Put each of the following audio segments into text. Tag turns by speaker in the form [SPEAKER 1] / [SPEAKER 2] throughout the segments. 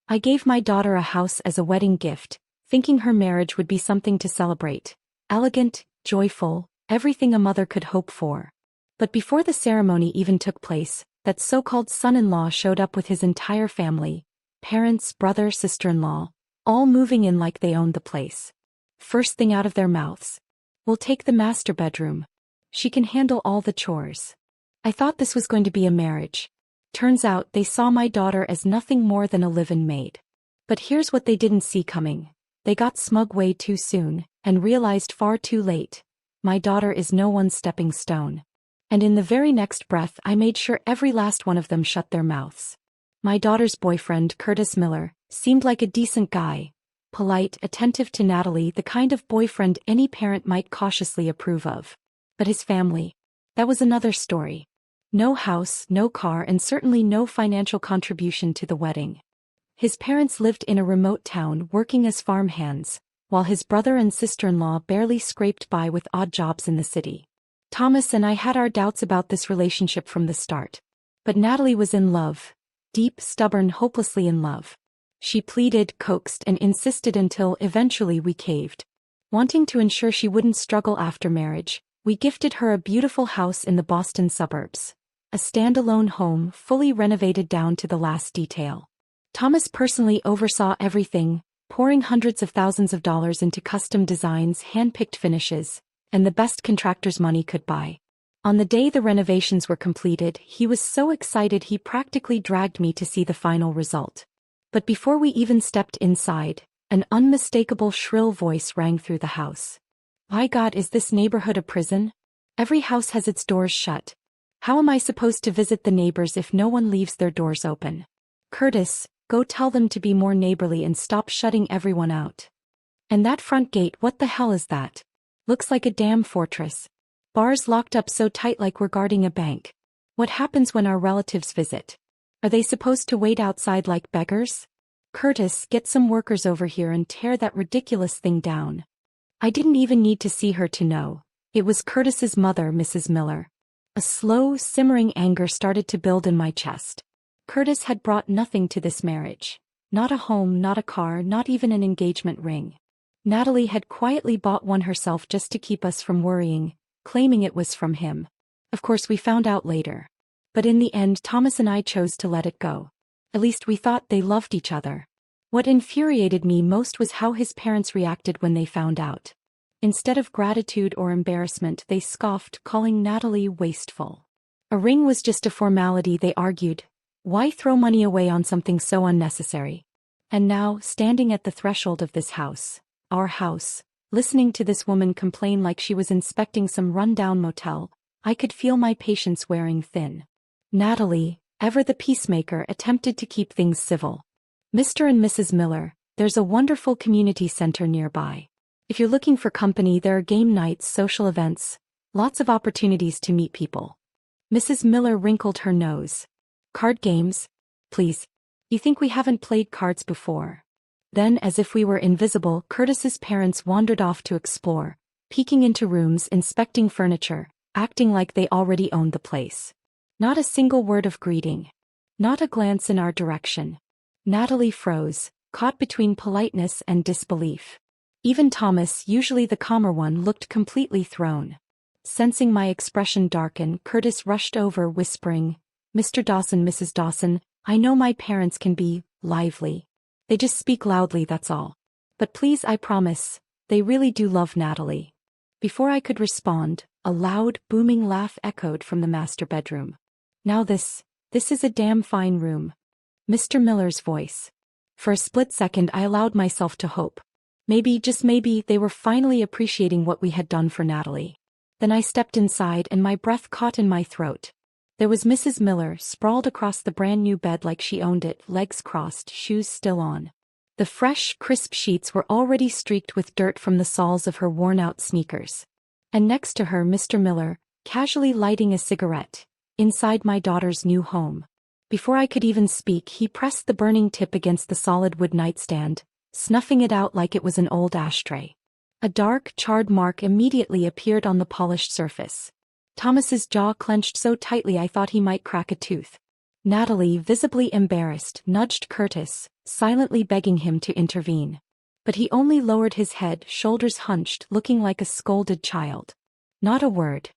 [SPEAKER 1] I gave my daughter a house as a wedding gift, thinking her marriage would be something to celebrate. Elegant, joyful, everything a mother could hope for. But before the ceremony even took place, that so-called son-in-law showed up with his entire family, parents, brother, sister-in-law, all moving in like they owned the place. First thing out of their mouths. "We'll take the master bedroom. She can handle all the chores." I thought this was going to be a marriage. Turns out they saw my daughter as nothing more than a live-in maid. But here's what they didn't see coming. They got smug way too soon, and realized far too late. My daughter is no one's stepping stone. And in the very next breath I made sure every last one of them shut their mouths. My daughter's boyfriend, Curtis Miller, seemed like a decent guy. Polite, attentive to Natalie, the kind of boyfriend any parent might cautiously approve of. But his family. That was another story. No house, no car, and certainly no financial contribution to the wedding. His parents lived in a remote town working as farmhands, while his brother and sister-in-law barely scraped by with odd jobs in the city. Thomas and I had our doubts about this relationship from the start. But Natalie was in love. Deep, stubborn, hopelessly in love. She pleaded, coaxed, and insisted until eventually we caved. Wanting to ensure she wouldn't struggle after marriage, we gifted her a beautiful house in the Boston suburbs. A standalone home, fully renovated down to the last detail. Thomas personally oversaw everything, pouring hundreds of thousands of dollars into custom designs, hand-picked finishes, and the best contractor's money could buy. On the day the renovations were completed, he was so excited he practically dragged me to see the final result. But before we even stepped inside, an unmistakable shrill voice rang through the house. "My God, is this neighborhood a prison? Every house has its doors shut. How am I supposed to visit the neighbors if no one leaves their doors open? Curtis, go tell them to be more neighborly and stop shutting everyone out. And that front gate, what the hell is that? Looks like a damn fortress. Bars locked up so tight like we're guarding a bank. What happens when our relatives visit? Are they supposed to wait outside like beggars? Curtis, get some workers over here and tear that ridiculous thing down." I didn't even need to see her to know. It was Curtis's mother, Mrs. Miller. A slow, simmering anger started to build in my chest. Curtis had brought nothing to this marriage. Not a home, not a car, not even an engagement ring. Natalie had quietly bought one herself just to keep us from worrying, claiming it was from him. Of course we found out later. But in the end Thomas and I chose to let it go. At least we thought they loved each other. What infuriated me most was how his parents reacted when they found out. Instead of gratitude or embarrassment, they scoffed, calling Natalie wasteful. A ring was just a formality, they argued. Why throw money away on something so unnecessary? And now, standing at the threshold of this house, our house, listening to this woman complain like she was inspecting some run-down motel, I could feel my patience wearing thin. Natalie, ever the peacemaker, attempted to keep things civil. "Mr. and Mrs. Miller, there's a wonderful community center nearby. If you're looking for company, there are game nights, social events, lots of opportunities to meet people." Mrs. Miller wrinkled her nose. "Card games? Please. You think we haven't played cards before?" Then, as if we were invisible, Curtis's parents wandered off to explore, peeking into rooms, inspecting furniture, acting like they already owned the place. Not a single word of greeting. Not a glance in our direction. Natalie froze, caught between politeness and disbelief. Even Thomas, usually the calmer one, looked completely thrown. Sensing my expression darken, Curtis rushed over, whispering, "Mr. Dawson, Mrs. Dawson, I know my parents can be lively. They just speak loudly, that's all. But please, I promise, they really do love Natalie." Before I could respond, a loud, booming laugh echoed from the master bedroom. "Now this is a damn fine room." Mr. Miller's voice. For a split second I allowed myself to hope. Maybe, just maybe, they were finally appreciating what we had done for Natalie. Then I stepped inside and my breath caught in my throat. There was Mrs. Miller, sprawled across the brand new bed like she owned it, legs crossed, shoes still on. The fresh, crisp sheets were already streaked with dirt from the soles of her worn-out sneakers. And next to her, Mr. Miller, casually lighting a cigarette, inside my daughter's new home. Before I could even speak, he pressed the burning tip against the solid wood nightstand, snuffing it out like it was an old ashtray. A dark, charred mark immediately appeared on the polished surface. Thomas's jaw clenched so tightly I thought he might crack a tooth. Natalie, visibly embarrassed, nudged Curtis, silently begging him to intervene. But he only lowered his head, shoulders hunched, looking like a scolded child. Not a word.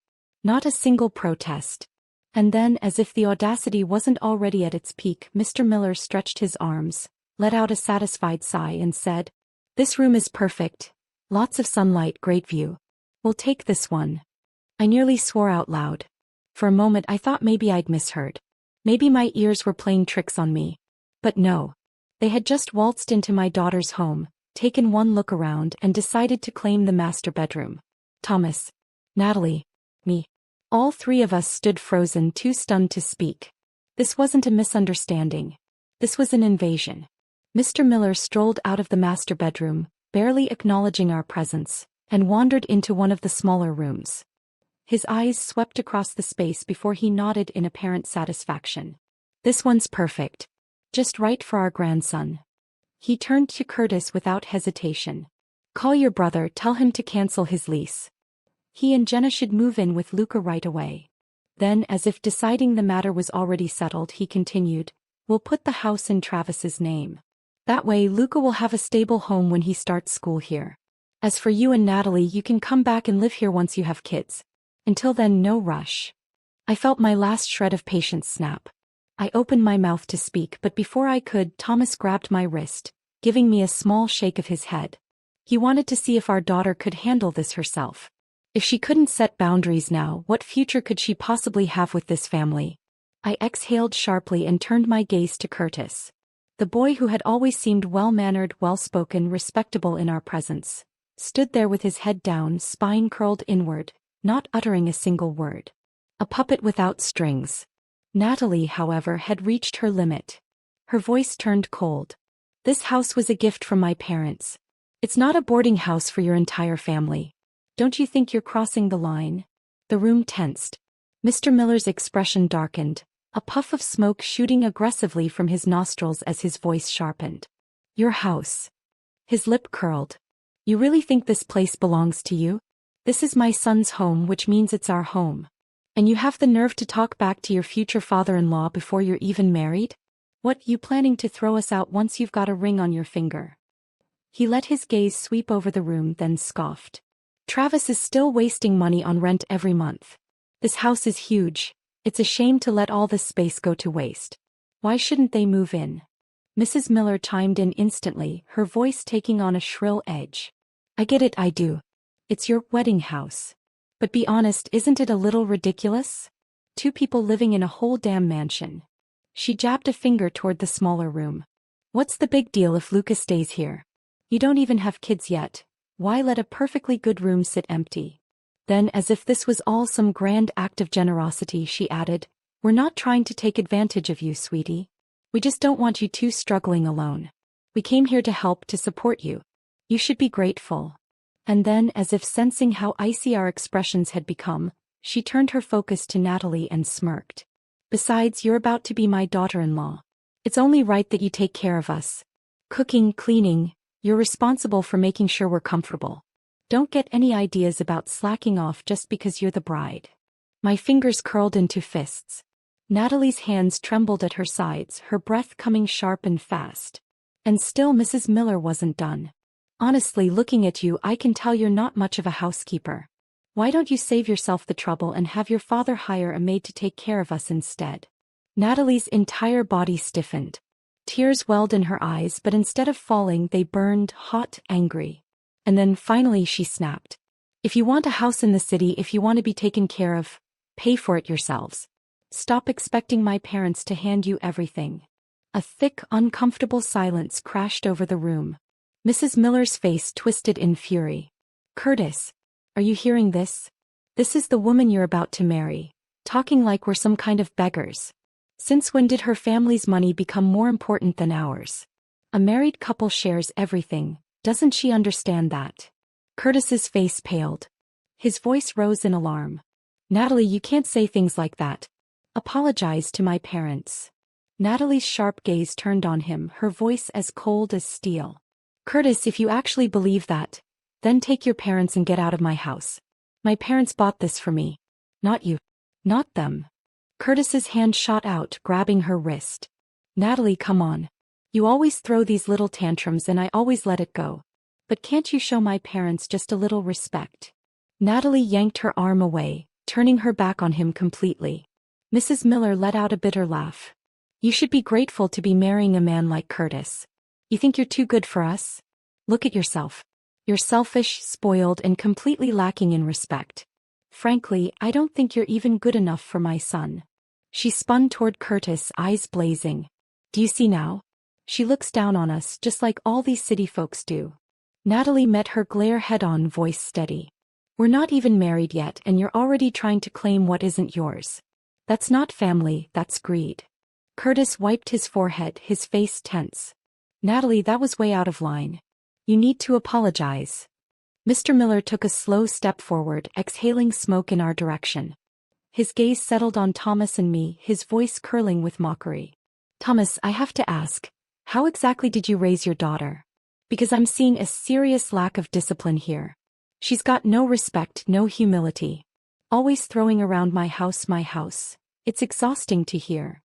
[SPEAKER 1] Not a single protest. And then, as if the audacity wasn't already at its peak, Mr. Miller stretched his arms, let out a satisfied sigh and said, "This room is perfect. Lots of sunlight, great view. We'll take this one." I nearly swore out loud. For a moment I thought maybe I'd misheard. Maybe my ears were playing tricks on me. But no. They had just waltzed into my daughter's home, taken one look around and decided to claim the master bedroom. Thomas, Natalie, me. All three of us stood frozen, too stunned to speak. This wasn't a misunderstanding. This was an invasion. Mr. Miller strolled out of the master bedroom, barely acknowledging our presence, and wandered into one of the smaller rooms. His eyes swept across the space before he nodded in apparent satisfaction. "This one's perfect. Just right for our grandson." He turned to Curtis without hesitation. "Call your brother, tell him to cancel his lease. He and Jenna should move in with Luca right away." Then, as if deciding the matter was already settled, he continued, "We'll put the house in Travis's name. That way Luca will have a stable home when he starts school here. As for you and Natalie, you can come back and live here once you have kids. Until then, no rush." I felt my last shred of patience snap. I opened my mouth to speak, but before I could, Thomas grabbed my wrist, giving me a small shake of his head. He wanted to see if our daughter could handle this herself. If she couldn't set boundaries now, what future could she possibly have with this family? I exhaled sharply and turned my gaze to Curtis. The boy who had always seemed well-mannered, well-spoken, respectable in our presence, stood there with his head down, spine curled inward, not uttering a single word. A puppet without strings. Natalie, however, had reached her limit. Her voice turned cold. "This house was a gift from my parents. It's not a boarding house for your entire family. Don't you think you're crossing the line?" The room tensed. Mr. Miller's expression darkened, a puff of smoke shooting aggressively from his nostrils as his voice sharpened. "Your house." His lip curled. "You really think this place belongs to you? This is my son's home, which means it's our home. And you have the nerve to talk back to your future father-in-law before you're even married? What, you planning to throw us out once you've got a ring on your finger?" He let his gaze sweep over the room, then scoffed. "Travis is still wasting money on rent every month. This house is huge. It's a shame to let all this space go to waste. Why shouldn't they move in?" Mrs. Miller chimed in instantly, her voice taking on a shrill edge. "I get it, I do. It's your wedding house. But be honest, isn't it a little ridiculous? Two people living in a whole damn mansion." She jabbed a finger toward the smaller room. "What's the big deal if Lucas stays here? You don't even have kids yet. Why let a perfectly good room sit empty?" Then, as if this was all some grand act of generosity, she added, "We're not trying to take advantage of you, sweetie. We just don't want you two struggling alone. We came here to help, to support you. You should be grateful." And then, as if sensing how icy our expressions had become, she turned her focus to Natalie and smirked. "Besides, you're about to be my daughter-in-law. It's only right that you take care of us. Cooking, cleaning, you're responsible for making sure we're comfortable. Don't get any ideas about slacking off just because you're the bride." My fingers curled into fists. Natalie's hands trembled at her sides, her breath coming sharp and fast. And still Mrs. Miller wasn't done. "Honestly, looking at you, I can tell you're not much of a housekeeper. Why don't you save yourself the trouble and have your father hire a maid to take care of us instead?" Natalie's entire body stiffened. Tears welled in her eyes, but instead of falling, they burned, hot, angry. And then finally she snapped. "If you want a house in the city, if you want to be taken care of, pay for it yourselves. Stop expecting my parents to hand you everything." A thick, uncomfortable silence crashed over the room. Mrs. Miller's face twisted in fury. "Curtis, are you hearing this? This is the woman you're about to marry, talking like we're some kind of beggars. Since when did her family's money become more important than ours? A married couple shares everything, doesn't she understand that?" Curtis's face paled. His voice rose in alarm. "Natalie, you can't say things like that. Apologize to my parents." Natalie's sharp gaze turned on him, her voice as cold as steel. "Curtis, if you actually believe that, then take your parents and get out of my house. My parents bought this for me. Not you. Not them." Curtis's hand shot out, grabbing her wrist. Natalie, come on. You always throw these little tantrums and I always let it go. But can't you show my parents just a little respect? Natalie yanked her arm away, turning her back on him completely. Mrs. Miller let out a bitter laugh. You should be grateful to be marrying a man like Curtis. You think you're too good for us? Look at yourself. You're selfish, spoiled, and completely lacking in respect. Frankly, I don't think you're even good enough for my son. She spun toward Curtis, eyes blazing. Do you see now? She looks down on us just like all these city folks do. Natalie met her glare head-on, voice steady. We're not even married yet and you're already trying to claim what isn't yours. That's not family, that's greed. Curtis wiped his forehead, his face tense. Natalie, that was way out of line. You need to apologize. Mr. Miller took a slow step forward, exhaling smoke in our direction. His gaze settled on Thomas and me, his voice curling with mockery. Thomas, I have to ask, how exactly did you raise your daughter? Because I'm seeing a serious lack of discipline here. She's got no respect, no humility. Always throwing around my house, my house. It's exhausting to hear.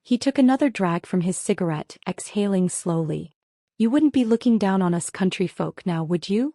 [SPEAKER 1] He took another drag from his cigarette, exhaling slowly. You wouldn't be looking down on us country folk now, would you?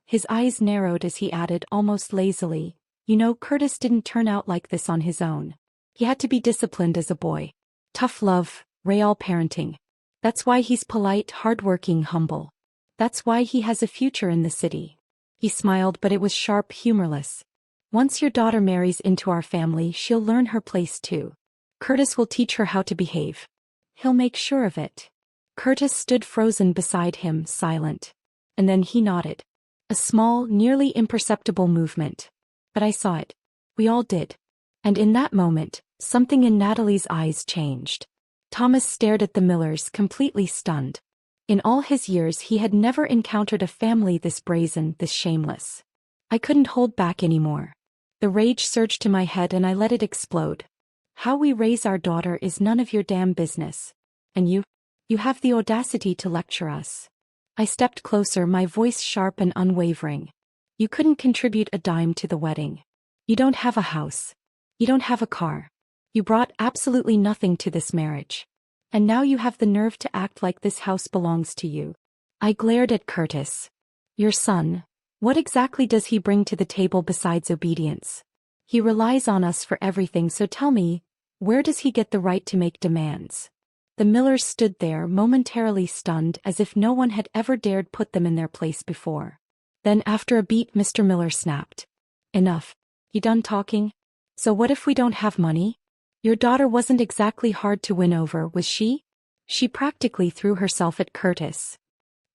[SPEAKER 1] His eyes narrowed as he added almost lazily, you know, Curtis didn't turn out like this on his own. He had to be disciplined as a boy. Tough love, real parenting. That's why he's polite, hardworking, humble. That's why he has a future in the city. He smiled, but it was sharp, humorless. Once your daughter marries into our family, she'll learn her place too. Curtis will teach her how to behave. He'll make sure of it. Curtis stood frozen beside him, silent. And then he nodded. A small, nearly imperceptible movement. But I saw it. We all did. And in that moment, something in Natalie's eyes changed. Thomas stared at the Millers, completely stunned. In all his years he had never encountered a family this brazen, this shameless. I couldn't hold back anymore. The rage surged to my head and I let it explode. How we raise our daughter is none of your damn business. And you have the audacity to lecture us. I stepped closer, my voice sharp and unwavering. You couldn't contribute a dime to the wedding. You don't have a house. You don't have a car. You brought absolutely nothing to this marriage. And now you have the nerve to act like this house belongs to you. I glared at Curtis. Your son, what exactly does he bring to the table besides obedience? He relies on us for everything, so tell me, where does he get the right to make demands? The Millers stood there, momentarily stunned, as if no one had ever dared put them in their place before. Then after a beat, Mr. Miller snapped. Enough. You done talking? So what if we don't have money? Your daughter wasn't exactly hard to win over, was she? She practically threw herself at Curtis.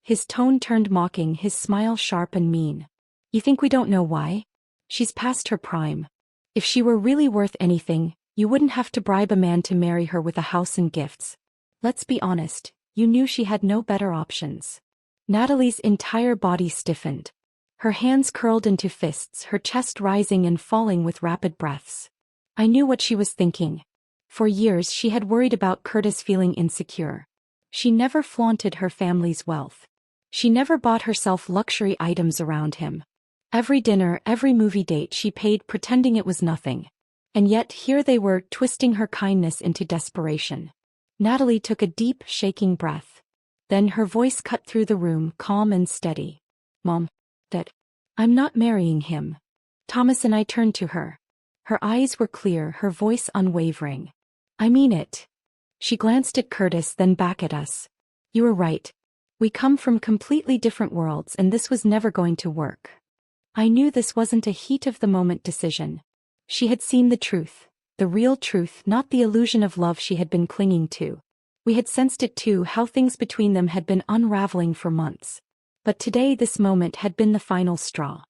[SPEAKER 1] His tone turned mocking, his smile sharp and mean. You think we don't know why? She's past her prime. If she were really worth anything, you wouldn't have to bribe a man to marry her with a house and gifts. Let's be honest, you knew she had no better options. Natalie's entire body stiffened. Her hands curled into fists, her chest rising and falling with rapid breaths. I knew what she was thinking. For years she had worried about Curtis feeling insecure. She never flaunted her family's wealth. She never bought herself luxury items around him. Every dinner, every movie date she paid pretending it was nothing. And yet here they were, twisting her kindness into desperation. Natalie took a deep, shaking breath. Then her voice cut through the room, calm and steady. Mom, Dad, I'm not marrying him. Thomas and I turned to her. Her eyes were clear, her voice unwavering. I mean it. She glanced at Curtis, then back at us. You were right. We come from completely different worlds and this was never going to work. I knew this wasn't a heat-of-the-moment decision. She had seen the truth. The real truth, not the illusion of love she had been clinging to. We had sensed it too, how things between them had been unraveling for months. But today this moment had been the final straw.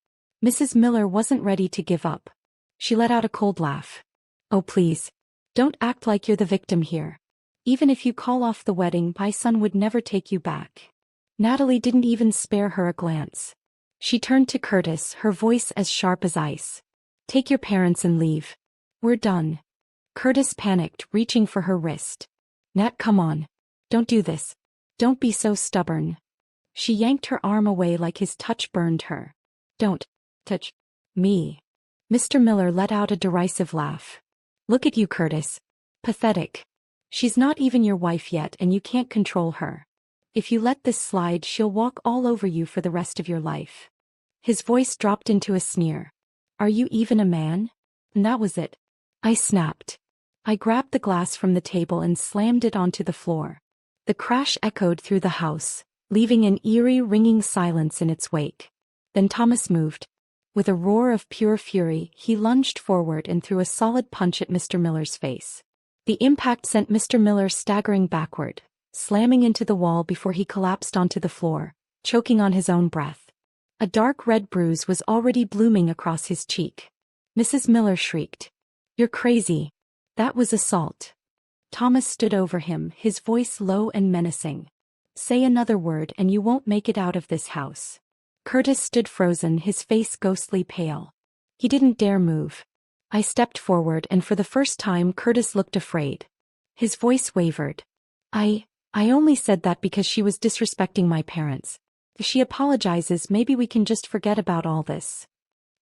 [SPEAKER 1] Mrs. Miller wasn't ready to give up. She let out a cold laugh. Oh please. Don't act like you're the victim here. Even if you call off the wedding, my son would never take you back. Natalie didn't even spare her a glance. She turned to Curtis, her voice as sharp as ice. Take your parents and leave. We're done. Curtis panicked, reaching for her wrist. Nat, come on. Don't do this. Don't be so stubborn. She yanked her arm away like his touch burned her. Don't touch me. Mr. Miller let out a derisive laugh. Look at you, Curtis. Pathetic. She's not even your wife yet and you can't control her. If you let this slide, she'll walk all over you for the rest of your life. His voice dropped into a sneer. Are you even a man? And that was it. I snapped. I grabbed the glass from the table and slammed it onto the floor. The crash echoed through the house, leaving an eerie ringing silence in its wake. Then Thomas moved. With a roar of pure fury, he lunged forward and threw a solid punch at Mr. Miller's face. The impact sent Mr. Miller staggering backward, slamming into the wall before he collapsed onto the floor, choking on his own breath. A dark red bruise was already blooming across his cheek. Mrs. Miller shrieked. You're crazy. That was assault. Thomas stood over him, his voice low and menacing. Say another word and you won't make it out of this house. Curtis stood frozen, his face ghostly pale. He didn't dare move. I stepped forward and for the first time Curtis looked afraid. His voice wavered. I only said that because she was disrespecting my parents. If she apologizes, maybe we can just forget about all this.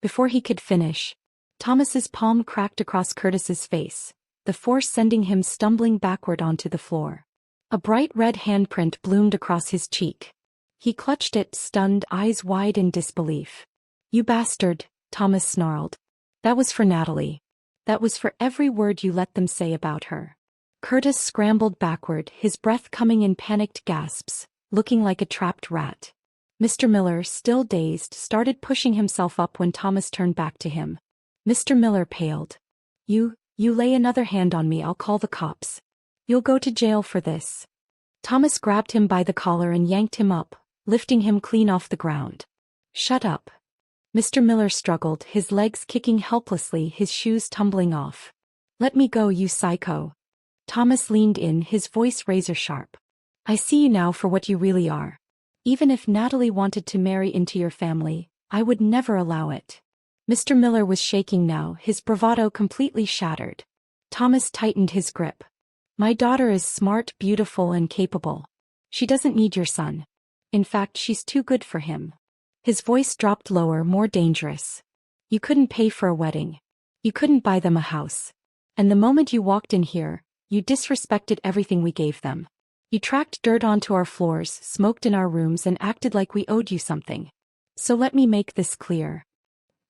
[SPEAKER 1] Before he could finish, Thomas's palm cracked across Curtis's face, the force sending him stumbling backward onto the floor. A bright red handprint bloomed across his cheek. He clutched it, stunned, eyes wide in disbelief. You bastard, Thomas snarled. That was for Natalie. That was for every word you let them say about her. Curtis scrambled backward, his breath coming in panicked gasps, looking like a trapped rat. Mr. Miller, still dazed, started pushing himself up when Thomas turned back to him. Mr. Miller paled. You lay another hand on me, I'll call the cops. You'll go to jail for this. Thomas grabbed him by the collar and yanked him up, lifting him clean off the ground. Shut up. Mr. Miller struggled, his legs kicking helplessly, his shoes tumbling off. Let me go, you psycho. Thomas leaned in, his voice razor sharp. I see you now for what you really are. Even if Natalie wanted to marry into your family, I would never allow it. Mr. Miller was shaking now, his bravado completely shattered. Thomas tightened his grip. My daughter is smart, beautiful, and capable. She doesn't need your son. In fact, she's too good for him. His voice dropped lower, more dangerous. You couldn't pay for a wedding. You couldn't buy them a house. And the moment you walked in here, you disrespected everything we gave them. You tracked dirt onto our floors, smoked in our rooms, and acted like we owed you something. So let me make this clear.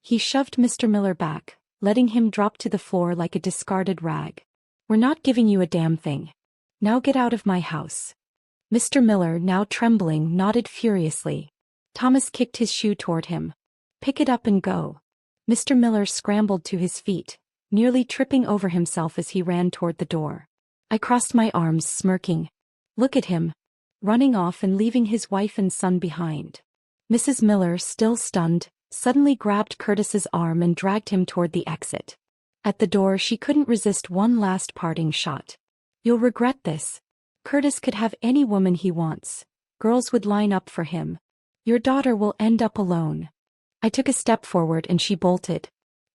[SPEAKER 1] He shoved Mr. Miller back, letting him drop to the floor like a discarded rag. We're not giving you a damn thing. Now get out of my house. Mr. Miller, now trembling, nodded furiously. Thomas kicked his shoe toward him. Pick it up and go. Mr. Miller scrambled to his feet, nearly tripping over himself as he ran toward the door. I crossed my arms, smirking. Look at him. Running off and leaving his wife and son behind. Mrs. Miller, still stunned, suddenly grabbed Curtis's arm and dragged him toward the exit. At the door, she couldn't resist one last parting shot. You'll regret this. Curtis could have any woman he wants. Girls would line up for him. Your daughter will end up alone. I took a step forward and she bolted.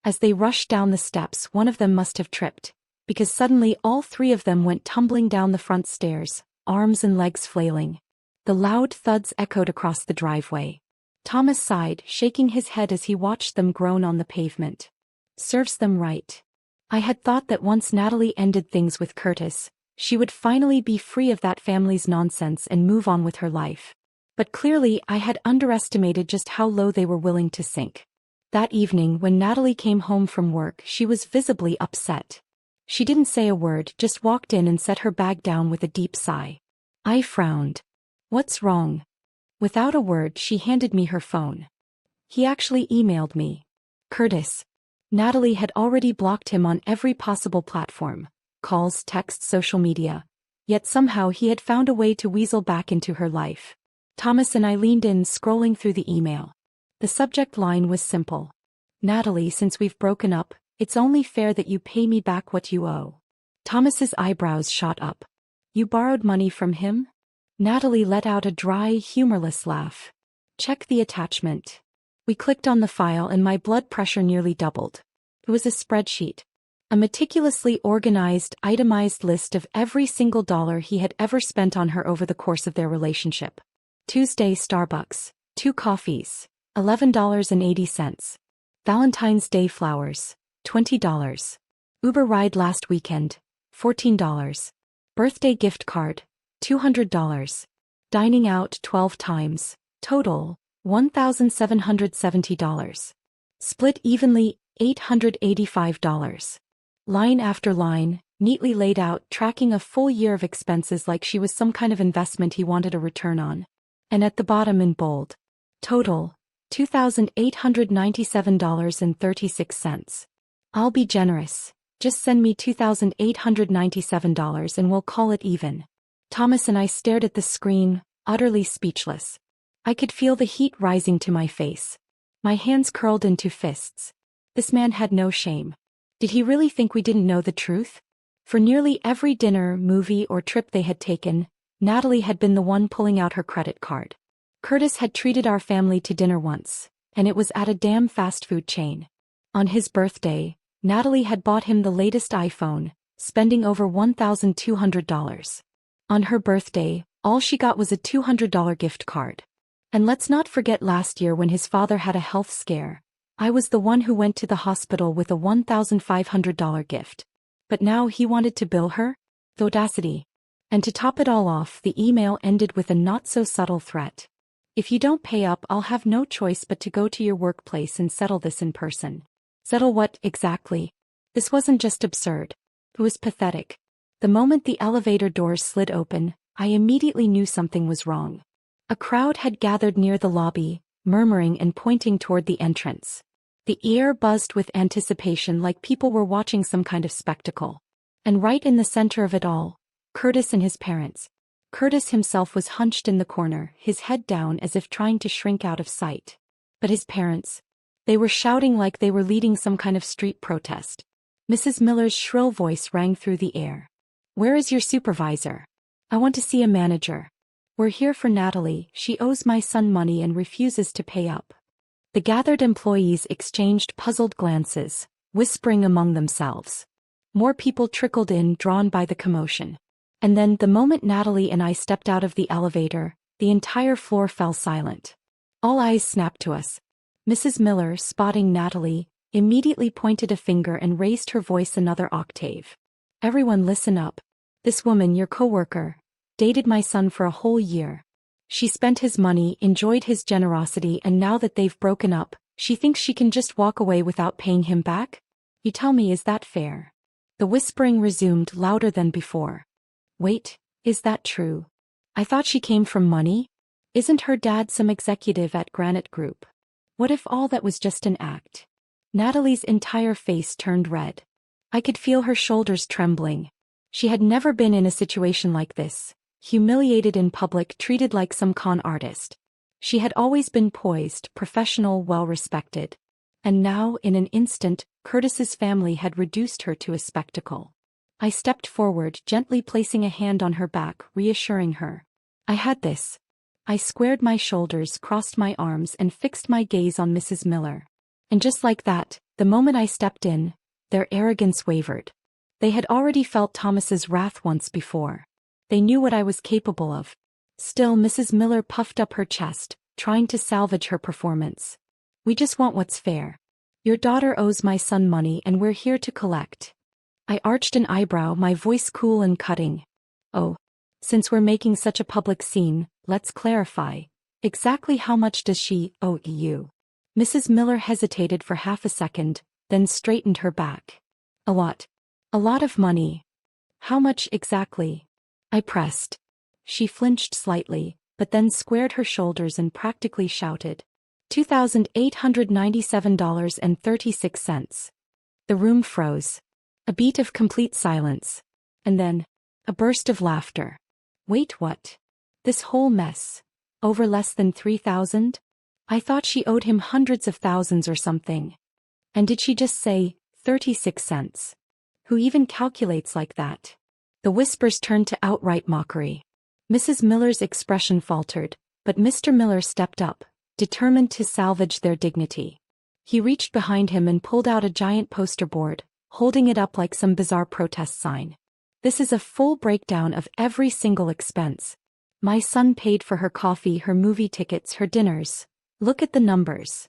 [SPEAKER 1] As they rushed down the steps, one of them must have tripped, because suddenly all three of them went tumbling down the front stairs, arms and legs flailing. The loud thuds echoed across the driveway. Thomas sighed, shaking his head as he watched them groan on the pavement. Serves them right. I had thought that once Natalie ended things with Curtis, she would finally be free of that family's nonsense and move on with her life. But clearly I had underestimated just how low they were willing to sink. That evening, when Natalie came home from work, she was visibly upset. She didn't say a word, just walked in and set her bag down with a deep sigh. I frowned. What's wrong? Without a word, she handed me her phone. He actually emailed me. Curtis. Natalie had already blocked him on every possible platform. Calls, texts, social media. Yet somehow he had found a way to weasel back into her life. Thomas and I leaned in, scrolling through the email. The subject line was simple. Natalie, since we've broken up, it's only fair that you pay me back what you owe. Thomas's eyebrows shot up. You borrowed money from him? Natalie let out a dry, humorless laugh. Check the attachment. We clicked on the file and my blood pressure nearly doubled. It was a spreadsheet. A meticulously organized, itemized list of every single dollar he had ever spent on her over the course of their relationship. Tuesday, Starbucks. 2 coffees. $11.80. Valentine's Day flowers. $20. Uber ride last weekend, $14. Birthday gift card, $200. Dining out 12 times, total, $1,770. Split evenly, $885. Line after line, neatly laid out, tracking a full year of expenses like she was some kind of investment he wanted a return on. And at the bottom in bold, total, $2,897.36. I'll be generous. Just send me $2,897 and we'll call it even. Thomas and I stared at the screen, utterly speechless. I could feel the heat rising to my face. My hands curled into fists. This man had no shame. Did he really think we didn't know the truth? For nearly every dinner, movie, or trip they had taken, Natalie had been the one pulling out her credit card. Curtis had treated our family to dinner once, and it was at a damn fast food chain. On his birthday, Natalie had bought him the latest iPhone, spending over $1,200. On her birthday, all she got was a $200 gift card. And let's not forget last year when his father had a health scare. I was the one who went to the hospital with a $1,500 gift. But now he wanted to bill her? The audacity. And to top it all off, the email ended with a not-so-subtle threat. If you don't pay up, I'll have no choice but to go to your workplace and settle this in person. Settle what, exactly? This wasn't just absurd. It was pathetic. The moment the elevator doors slid open, I immediately knew something was wrong. A crowd had gathered near the lobby, murmuring and pointing toward the entrance. The air buzzed with anticipation like people were watching some kind of spectacle. And right in the center of it all, Curtis and his parents. Curtis himself was hunched in the corner, his head down as if trying to shrink out of sight. But his parents? They were shouting like they were leading some kind of street protest. Mrs. Miller's shrill voice rang through the air. "Where is your supervisor? I want to see a manager. We're here for Natalie, she owes my son money and refuses to pay up." The gathered employees exchanged puzzled glances, whispering among themselves. More people trickled in, drawn by the commotion. And then, the moment Natalie and I stepped out of the elevator, the entire floor fell silent. All eyes snapped to us. Mrs. Miller, spotting Natalie, immediately pointed a finger and raised her voice another octave. "Everyone listen up. This woman, your coworker, dated my son for a whole year. She spent his money, enjoyed his generosity, and now that they've broken up, she thinks she can just walk away without paying him back? You tell me, is that fair?" The whispering resumed louder than before. "Wait, is that true? I thought she came from money? Isn't her dad some executive at Granite Group? What if all that was just an act?" Natalie's entire face turned red. I could feel her shoulders trembling. She had never been in a situation like this, humiliated in public, treated like some con artist. She had always been poised, professional, well-respected. And now, in an instant, Curtis's family had reduced her to a spectacle. I stepped forward, gently placing a hand on her back, reassuring her. "I had this." I squared my shoulders, crossed my arms, and fixed my gaze on Mrs. Miller. And just like that, the moment I stepped in, their arrogance wavered. They had already felt Thomas's wrath once before. They knew what I was capable of. Still, Mrs. Miller puffed up her chest, trying to salvage her performance. "We just want what's fair. Your daughter owes my son money and we're here to collect." I arched an eyebrow, my voice cool and cutting. "Oh, since we're making such a public scene, let's clarify. Exactly how much does she owe you?" Mrs. Miller hesitated for half a second, then straightened her back. "A lot. A lot of money." "How much exactly?" I pressed. She flinched slightly, but then squared her shoulders and practically shouted. $2,897.36. The room froze. A beat of complete silence. And then, a burst of laughter. "Wait, what? This whole mess? Over less than 3,000? I thought she owed him hundreds of thousands or something. And did she just say, 36 cents? Who even calculates like that?" The whispers turned to outright mockery. Mrs. Miller's expression faltered, but Mr. Miller stepped up, determined to salvage their dignity. He reached behind him and pulled out a giant poster board, holding it up like some bizarre protest sign. "This is a full breakdown of every single expense. My son paid for her coffee, her movie tickets, her dinners. Look at the numbers."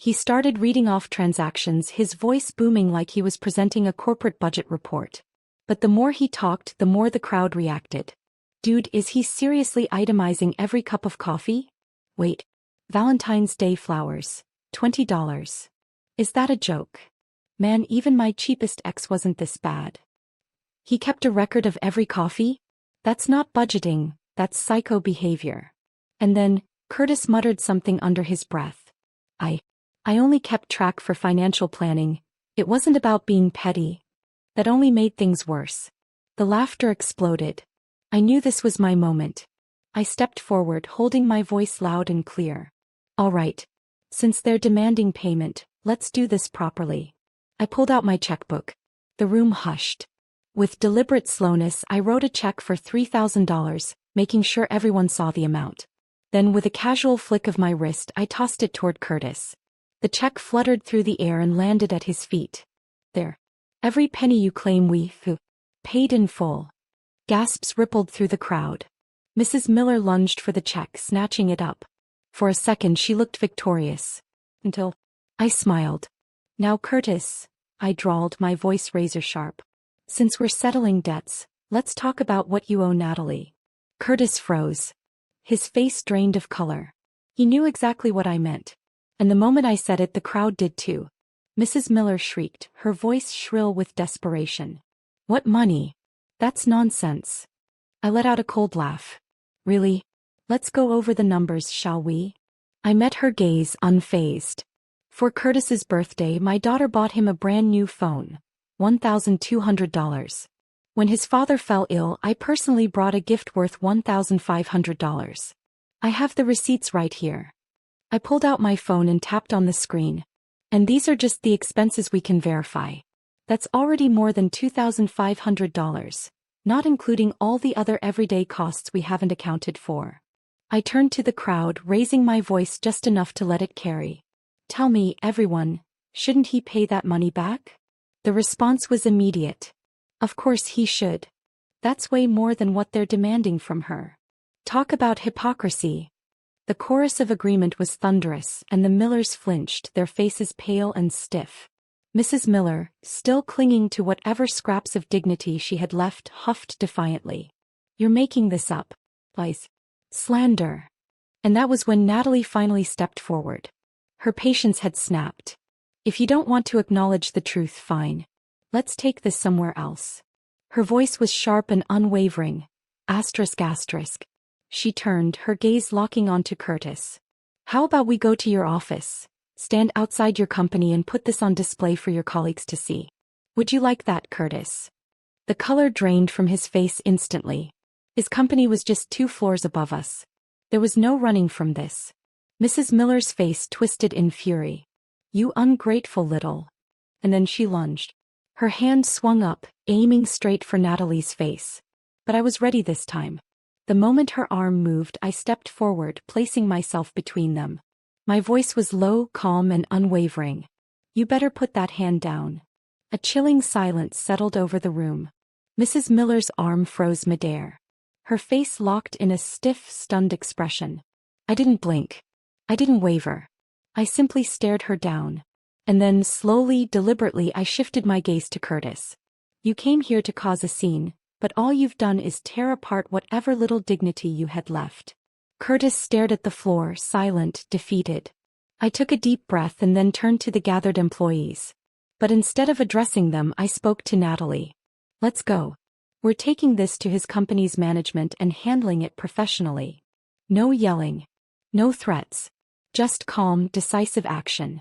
[SPEAKER 1] He started reading off transactions, his voice booming like he was presenting a corporate budget report. But the more he talked, the more the crowd reacted. Dude, is he seriously itemizing every cup of coffee? Wait. Valentine's Day flowers. $20. Is that a joke? Man, even my cheapest ex wasn't this bad. He kept a record of every coffee? That's not budgeting, that's psycho behavior. And then, Curtis muttered something under his breath. I only kept track for financial planning. It wasn't about being petty. That only made things worse. The laughter exploded. I knew this was my moment. I stepped forward, holding my voice loud and clear. All right. Since they're demanding payment, let's do this properly. I pulled out my checkbook. The room hushed. With deliberate slowness, I wrote a check for $3,000, making sure everyone saw the amount. Then with a casual flick of my wrist, I tossed it toward Curtis. The check fluttered through the air and landed at his feet. There. Every penny you claim we paid in full. Gasps rippled through the crowd. Mrs. Miller lunged for the check, snatching it up. For a second she looked victorious. Until I smiled. Now Curtis, I drawled, my voice razor sharp. Since we're settling debts, let's talk about what you owe Natalie. Curtis froze. His face drained of color. He knew exactly what I meant. And the moment I said it, the crowd did too. Mrs. Miller shrieked, her voice shrill with desperation. What money? That's nonsense. I let out a cold laugh. Really? Let's go over the numbers, shall we? I met her gaze, unfazed. For Curtis's birthday, my daughter bought him a brand new phone. $1,200. When his father fell ill, I personally brought a gift worth $1,500. I have the receipts right here. I pulled out my phone and tapped on the screen. And these are just the expenses we can verify. That's already more than $2,500, not including all the other everyday costs we haven't accounted for. I turned to the crowd, raising my voice just enough to let it carry. Tell me, everyone, shouldn't he pay that money back? The response was immediate. Of course he should. That's way more than what they're demanding from her. Talk about hypocrisy. The chorus of agreement was thunderous, and the Millers flinched, their faces pale and stiff. Mrs. Miller, still clinging to whatever scraps of dignity she had left, huffed defiantly. You're making this up. Lies. Slander. And that was when Natalie finally stepped forward. Her patience had snapped. If you don't want to acknowledge the truth, fine. Let's take this somewhere else. Her voice was sharp and unwavering. Asterisk asterisk. She turned, her gaze locking onto Curtis. How about we go to your office? Stand outside your company and put this on display for your colleagues to see. Would you like that, Curtis? The color drained from his face instantly. His company was just 2 floors above us. There was no running from this. Mrs. Miller's face twisted in fury. You ungrateful little. And then she lunged. Her hand swung up, aiming straight for Natalie's face. But I was ready this time. The moment her arm moved, I stepped forward, placing myself between them. My voice was low, calm, and unwavering. You better put that hand down. A chilling silence settled over the room. Mrs. Miller's arm froze midair. Her face locked in a stiff, stunned expression. I didn't blink. I didn't waver. I simply stared her down. And then, slowly, deliberately, I shifted my gaze to Curtis. You came here to cause a scene, but all you've done is tear apart whatever little dignity you had left. Curtis stared at the floor, silent, defeated. I took a deep breath and then turned to the gathered employees. But instead of addressing them, I spoke to Natalie. Let's go. We're taking this to his company's management and handling it professionally. No yelling. No threats. Just calm, decisive action.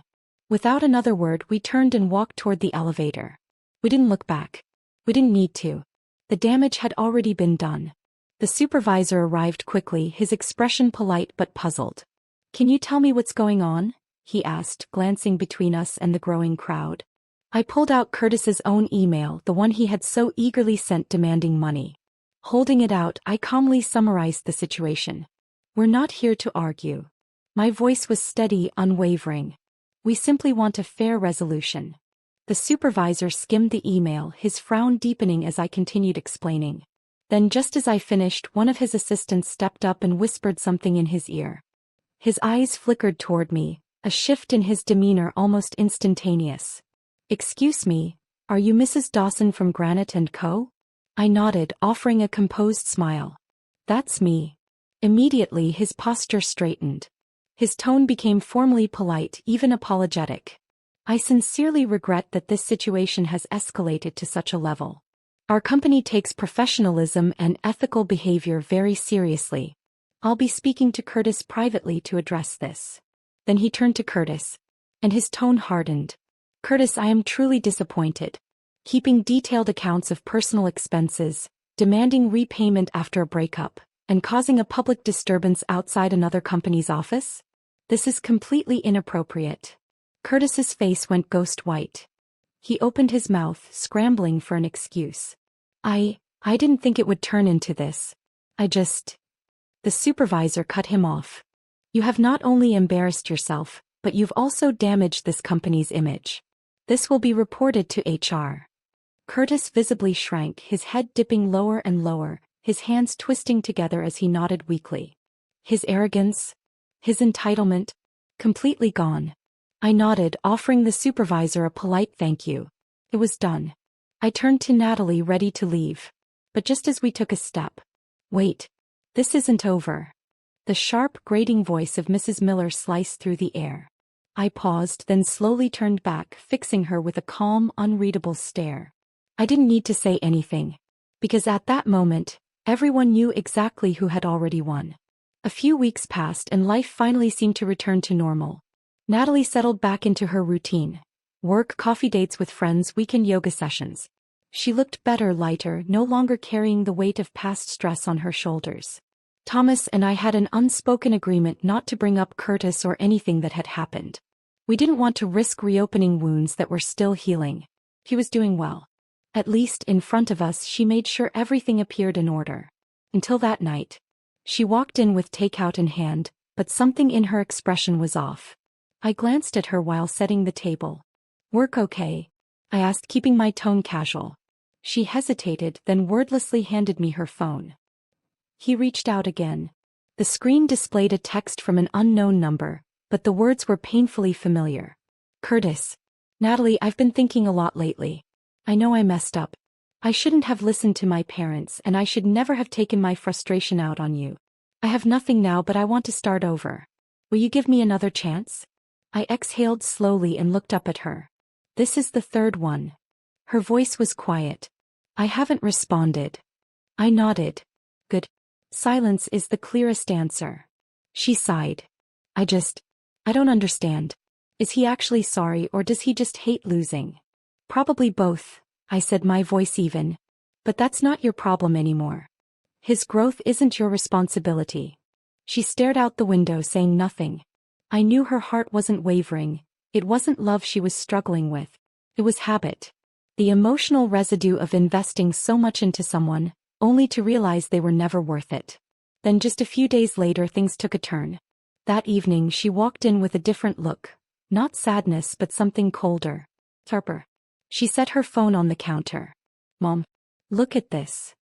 [SPEAKER 1] Without another word, we turned and walked toward the elevator. We didn't look back. We didn't need to. The damage had already been done. The supervisor arrived quickly, his expression polite but puzzled. Can you tell me what's going on? He asked, glancing between us and the growing crowd. I pulled out Curtis's own email, the one he had so eagerly sent demanding money. Holding it out, I calmly summarized the situation. We're not here to argue. My voice was steady, unwavering. We simply want a fair resolution. The supervisor skimmed the email, his frown deepening as I continued explaining. Then just as I finished, one of his assistants stepped up and whispered something in his ear. His eyes flickered toward me, a shift in his demeanor almost instantaneous. "Excuse me, are you Mrs. Dawson from Granite & Co.?" I nodded, offering a composed smile. "That's me." Immediately his posture straightened. His tone became formally polite, even apologetic. "I sincerely regret that this situation has escalated to such a level. Our company takes professionalism and ethical behavior very seriously. I'll be speaking to Curtis privately to address this." Then he turned to Curtis, and his tone hardened. "Curtis, I am truly disappointed. Keeping detailed accounts of personal expenses, demanding repayment after a breakup, and causing a public disturbance outside another company's office? This is completely inappropriate." Curtis's face went ghost white. He opened his mouth, scrambling for an excuse. I didn't think it would turn into this. The supervisor cut him off. "You have not only embarrassed yourself, but you've also damaged this company's image. This will be reported to HR." Curtis visibly shrank, his head dipping lower and lower, his hands twisting together as he nodded weakly. His arrogance, his entitlement, completely gone. I nodded, offering the supervisor a polite thank you. It was done. I turned to Natalie, ready to leave. But just as we took a step. "Wait. This isn't over." The sharp, grating voice of Mrs. Miller sliced through the air. I paused, then slowly turned back, fixing her with a calm, unreadable stare. I didn't need to say anything. Because at that moment, everyone knew exactly who had already won. A few weeks passed and life finally seemed to return to normal. Natalie settled back into her routine. Work, coffee dates with friends, weekend yoga sessions. She looked better, lighter, no longer carrying the weight of past stress on her shoulders. Thomas and I had an unspoken agreement not to bring up Curtis or anything that had happened. We didn't want to risk reopening wounds that were still healing. He was doing well. At least in front of us, she made sure everything appeared in order. Until that night. She walked in with takeout in hand, but something in her expression was off. I glanced at her while setting the table. "Work okay?" I asked, keeping my tone casual. She hesitated, then wordlessly handed me her phone. He reached out again. The screen displayed a text from an unknown number, but the words were painfully familiar. "Curtis. Natalie, I've been thinking a lot lately. I know I messed up. I shouldn't have listened to my parents, and I should never have taken my frustration out on you. I have nothing now, but I want to start over. Will you give me another chance?" I exhaled slowly and looked up at her. "This is the third one." Her voice was quiet. "I haven't responded." I nodded. "Good. Silence is the clearest answer." She sighed. I don't understand. Is he actually sorry, or does he just hate losing?" "Probably both," I said, my voice even. "But that's not your problem anymore. His growth isn't your responsibility." She stared out the window, saying nothing. I knew her heart wasn't wavering. It wasn't love she was struggling with. It was habit. The emotional residue of investing so much into someone, only to realize they were never worth it. Then just a few days later, things took a turn. That evening she walked in with a different look. Not sadness, but something colder. Sharper. She set her phone on the counter. "Mom, look at this."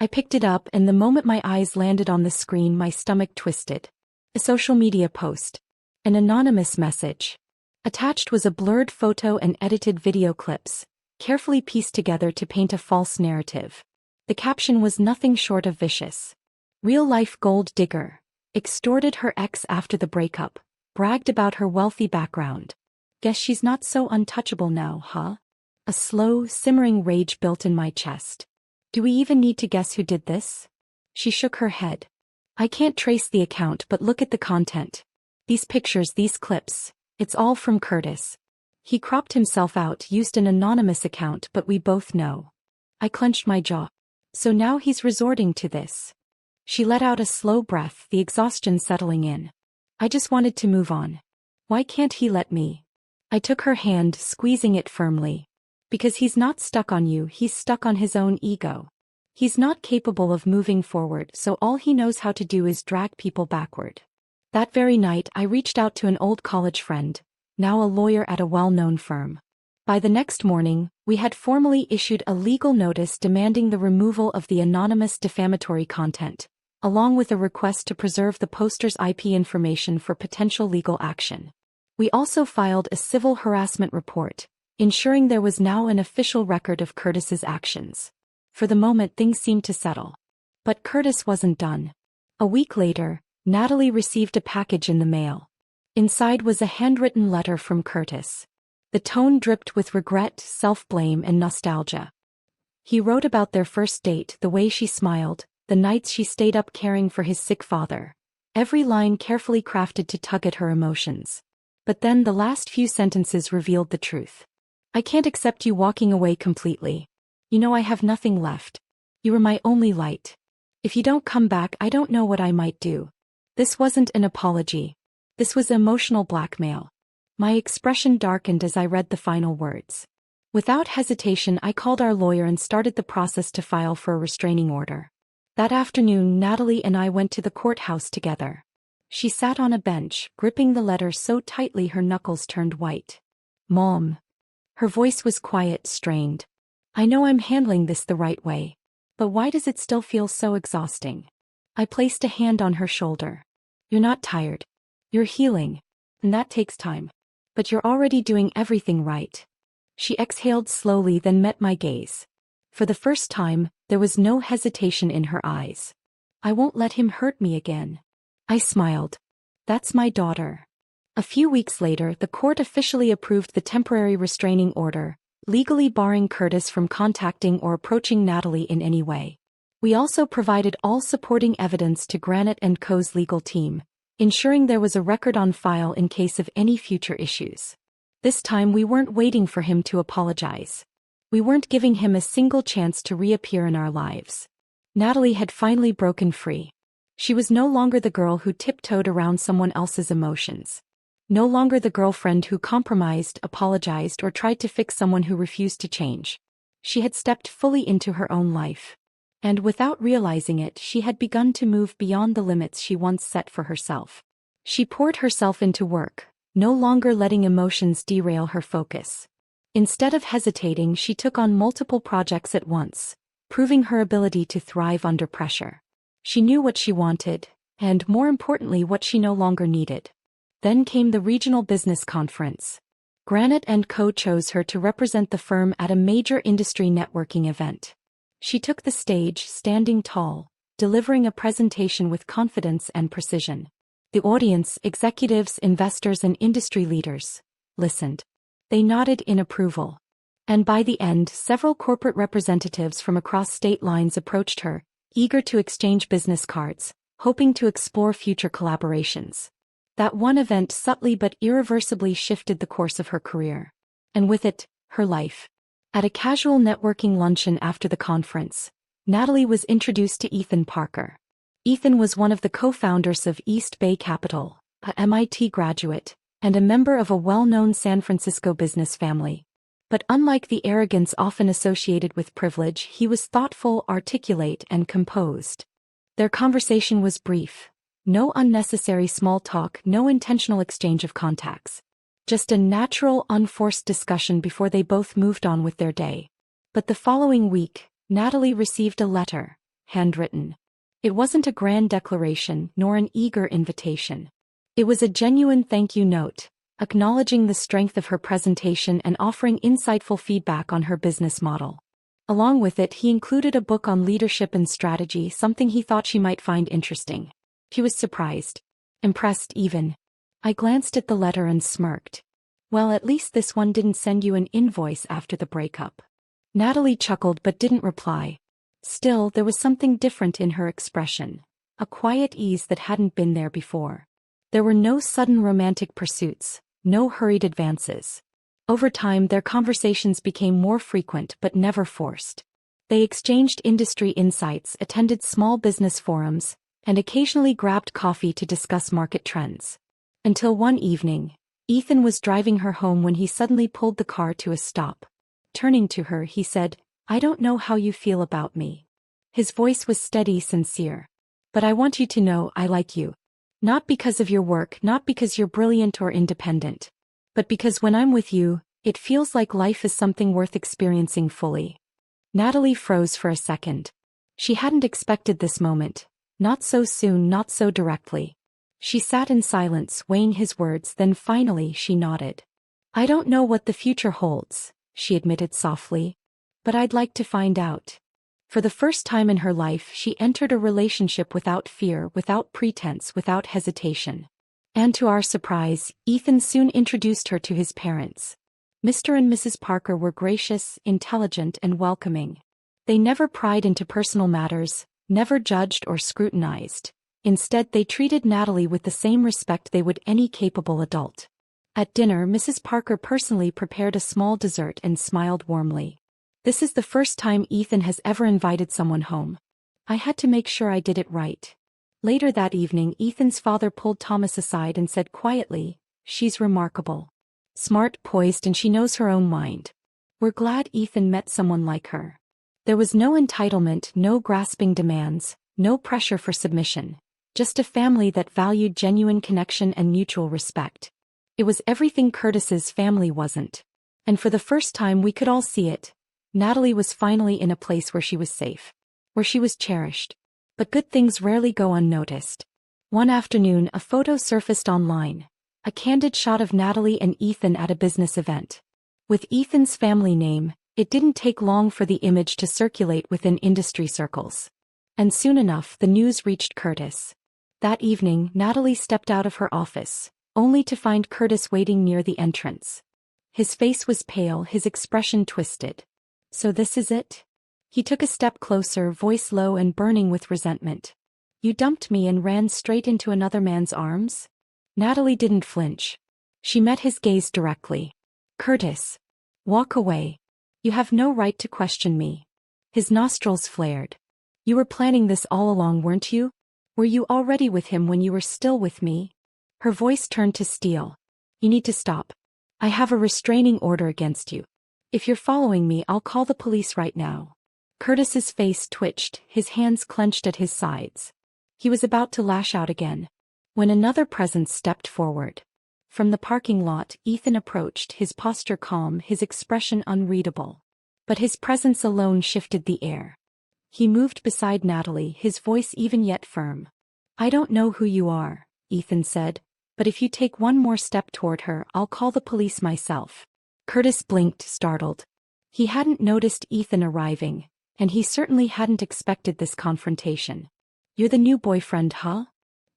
[SPEAKER 1] I picked it up, and the moment my eyes landed on the screen, my stomach twisted. A social media post. An anonymous message. Attached was a blurred photo and edited video clips, carefully pieced together to paint a false narrative. The caption was nothing short of vicious. "Real-life gold digger. Extorted her ex after the breakup. Bragged about her wealthy background. Guess she's not so untouchable now, huh?" A slow, simmering rage built in my chest. "Do we even need to guess who did this?" She shook her head. "I can't trace the account, but look at the content. These pictures, these clips, it's all from Curtis. He cropped himself out, used an anonymous account, but we both know." I clenched my jaw. "So now he's resorting to this." She let out a slow breath, the exhaustion settling in. "I just wanted to move on. Why can't he let me?" I took her hand, squeezing it firmly. "Because he's not stuck on you, he's stuck on his own ego. He's not capable of moving forward, so all he knows how to do is drag people backward." That very night I reached out to an old college friend, now a lawyer at a well-known firm. By the next morning, we had formally issued a legal notice demanding the removal of the anonymous defamatory content, along with a request to preserve the poster's IP information for potential legal action. We also filed a civil harassment report, ensuring there was now an official record of Curtis's actions. For the moment, things seemed to settle. But Curtis wasn't done. A week later, Natalie received a package in the mail. Inside was a handwritten letter from Curtis. The tone dripped with regret, self-blame, and nostalgia. He wrote about their first date, the way she smiled, the nights she stayed up caring for his sick father. Every line carefully crafted to tug at her emotions. But then the last few sentences revealed the truth. I can't accept you walking away completely. You know I have nothing left. You were my only light. If you don't come back, I don't know what I might do. This wasn't an apology. This was emotional blackmail. My expression darkened as I read the final words. Without hesitation, I called our lawyer and started the process to file for a restraining order. That afternoon, Natalie and I went to the courthouse together. She sat on a bench, gripping the letter so tightly her knuckles turned white. Mom. Her voice was quiet, strained. I know I'm handling this the right way. But why does it still feel so exhausting? I placed a hand on her shoulder. You're not tired. You're healing. And that takes time. But you're already doing everything right. She exhaled slowly, then met my gaze. For the first time, there was no hesitation in her eyes. I won't let him hurt me again. I smiled. That's my daughter. A few weeks later, the court officially approved the temporary restraining order, legally barring Curtis from contacting or approaching Natalie in any way. We also provided all supporting evidence to Granite & Co.'s legal team, ensuring there was a record on file in case of any future issues. This time we weren't waiting for him to apologize. We weren't giving him a single chance to reappear in our lives. Natalie had finally broken free. She was no longer the girl who tiptoed around someone else's emotions. No longer the girlfriend who compromised, apologized, or tried to fix someone who refused to change. She had stepped fully into her own life. And without realizing it, she had begun to move beyond the limits she once set for herself. She poured herself into work, no longer letting emotions derail her focus. Instead of hesitating, she took on multiple projects at once, proving her ability to thrive under pressure. She knew what she wanted, and more importantly, what she no longer needed. Then came the regional business conference. Granite & Co. chose her to represent the firm at a major industry networking event. She took the stage, standing tall, delivering a presentation with confidence and precision. The audience, executives, investors, and industry leaders, listened. They nodded in approval. And by the end, several corporate representatives from across state lines approached her, eager to exchange business cards, hoping to explore future collaborations. That one event subtly but irreversibly shifted the course of her career. And with it, her life. At a casual networking luncheon after the conference, Natalie was introduced to Ethan Parker. Ethan was one of the co-founders of East Bay Capital, a MIT graduate, and a member of a well-known San Francisco business family. But unlike the arrogance often associated with privilege, he was thoughtful, articulate, and composed. Their conversation was brief. No unnecessary small talk, no intentional exchange of contacts. Just a natural, unforced discussion before they both moved on with their day. But the following week, Natalie received a letter, handwritten. It wasn't a grand declaration, nor an eager invitation. It was a genuine thank you note, acknowledging the strength of her presentation and offering insightful feedback on her business model. Along with it, he included a book on leadership and strategy, something he thought she might find interesting. He was surprised. Impressed even. I glanced at the letter and smirked. Well, at least this one didn't send you an invoice after the breakup. Natalie chuckled but didn't reply. Still, there was something different in her expression. A quiet ease that hadn't been there before. There were no sudden romantic pursuits, no hurried advances. Over time, their conversations became more frequent but never forced. They exchanged industry insights, attended small business forums, and occasionally grabbed coffee to discuss market trends. Until one evening, Ethan was driving her home when he suddenly pulled the car to a stop. Turning to her, he said, "I don't know how you feel about me." His voice was steady, sincere. "But I want you to know I like you. Not because of your work, not because you're brilliant or independent. But because when I'm with you, it feels like life is something worth experiencing fully." Natalie froze for a second. She hadn't expected this moment. Not so soon, not so directly. She sat in silence, weighing his words, then finally she nodded. I don't know what the future holds, she admitted softly. But I'd like to find out. For the first time in her life, she entered a relationship without fear, without pretense, without hesitation. And to our surprise, Ethan soon introduced her to his parents. Mr. and Mrs. Parker were gracious, intelligent, and welcoming. They never pried into personal matters, never judged or scrutinized. Instead, they treated Natalie with the same respect they would any capable adult. At dinner, Mrs. Parker personally prepared a small dessert and smiled warmly. This is the first time Ethan has ever invited someone home. I had to make sure I did it right. Later that evening, Ethan's father pulled Thomas aside and said quietly, she's remarkable. Smart, poised, and she knows her own mind. We're glad Ethan met someone like her. There was no entitlement, no grasping demands, no pressure for submission. Just a family that valued genuine connection and mutual respect. It was everything Curtis's family wasn't. And for the first time we could all see it. Natalie was finally in a place where she was safe. Where she was cherished. But good things rarely go unnoticed. One afternoon, a photo surfaced online. A candid shot of Natalie and Ethan at a business event. With Ethan's family name, it didn't take long for the image to circulate within industry circles. And soon enough, the news reached Curtis. That evening, Natalie stepped out of her office, only to find Curtis waiting near the entrance. His face was pale, his expression twisted. So this is it? He took a step closer, voice low and burning with resentment. You dumped me and ran straight into another man's arms? Natalie didn't flinch. She met his gaze directly. Curtis. Walk away. You have no right to question me. His nostrils flared. You were planning this all along, weren't you? Were you already with him when you were still with me? Her voice turned to steel. You need to stop. I have a restraining order against you. If you're following me, I'll call the police right now. Curtis's face twitched, his hands clenched at his sides. He was about to lash out again, when another presence stepped forward. From the parking lot, Ethan approached, his posture calm, his expression unreadable. But his presence alone shifted the air. He moved beside Natalie, his voice even yet firm. I don't know who you are, Ethan said, but if you take one more step toward her, I'll call the police myself. Curtis blinked, startled. He hadn't noticed Ethan arriving, and he certainly hadn't expected this confrontation. You're the new boyfriend, huh?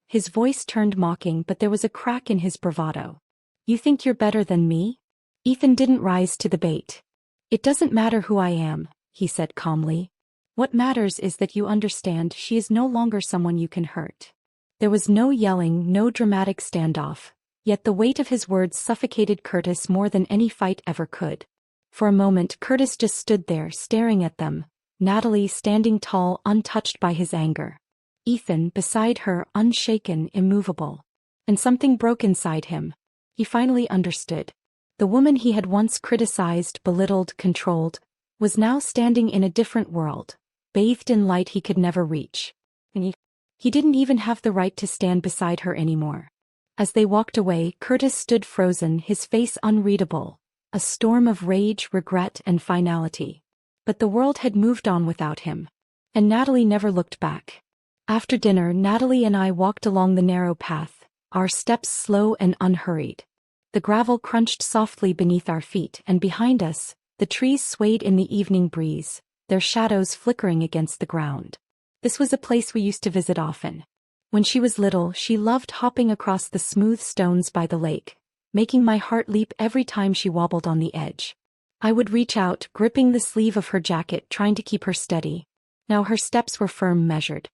[SPEAKER 1] His voice turned mocking, but there was a crack in his bravado. You think you're better than me? Ethan didn't rise to the bait. It doesn't matter who I am, he said calmly. What matters is that you understand she is no longer someone you can hurt. There was no yelling, no dramatic standoff, yet the weight of his words suffocated Curtis more than any fight ever could. For a moment Curtis just stood there, staring at them, Natalie standing tall, untouched by his anger. Ethan, beside her, unshaken, immovable. And something broke inside him. He finally understood. The woman he had once criticized, belittled, controlled, was now standing in a different world, bathed in light he could never reach. And he didn't even have the right to stand beside her anymore. As they walked away, Curtis stood frozen, his face unreadable, a storm of rage, regret, and finality. But the world had moved on without him. And Natalie never looked back. After dinner, Natalie and I walked along the narrow path, our steps slow and unhurried. The gravel crunched softly beneath our feet, and behind us, the trees swayed in the evening breeze, their shadows flickering against the ground. This was a place we used to visit often. When she was little, she loved hopping across the smooth stones by the lake, making my heart leap every time she wobbled on the edge. I would reach out, gripping the sleeve of her jacket, trying to keep her steady. Now her steps were firm, measured.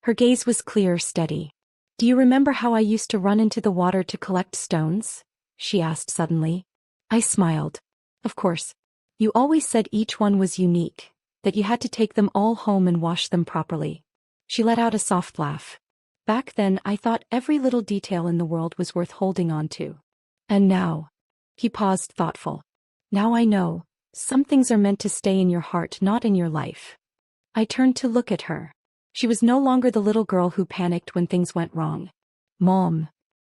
[SPEAKER 1] Her gaze was clear, steady. Do you remember how I used to run into the water to collect stones? She asked suddenly. I smiled. Of course. You always said each one was unique, that you had to take them all home and wash them properly. She let out a soft laugh. Back then I thought every little detail in the world was worth holding on to. And now. He paused, thoughtful. Now I know. Some things are meant to stay in your heart, not in your life. I turned to look at her. She was no longer the little girl who panicked when things went wrong. Mom.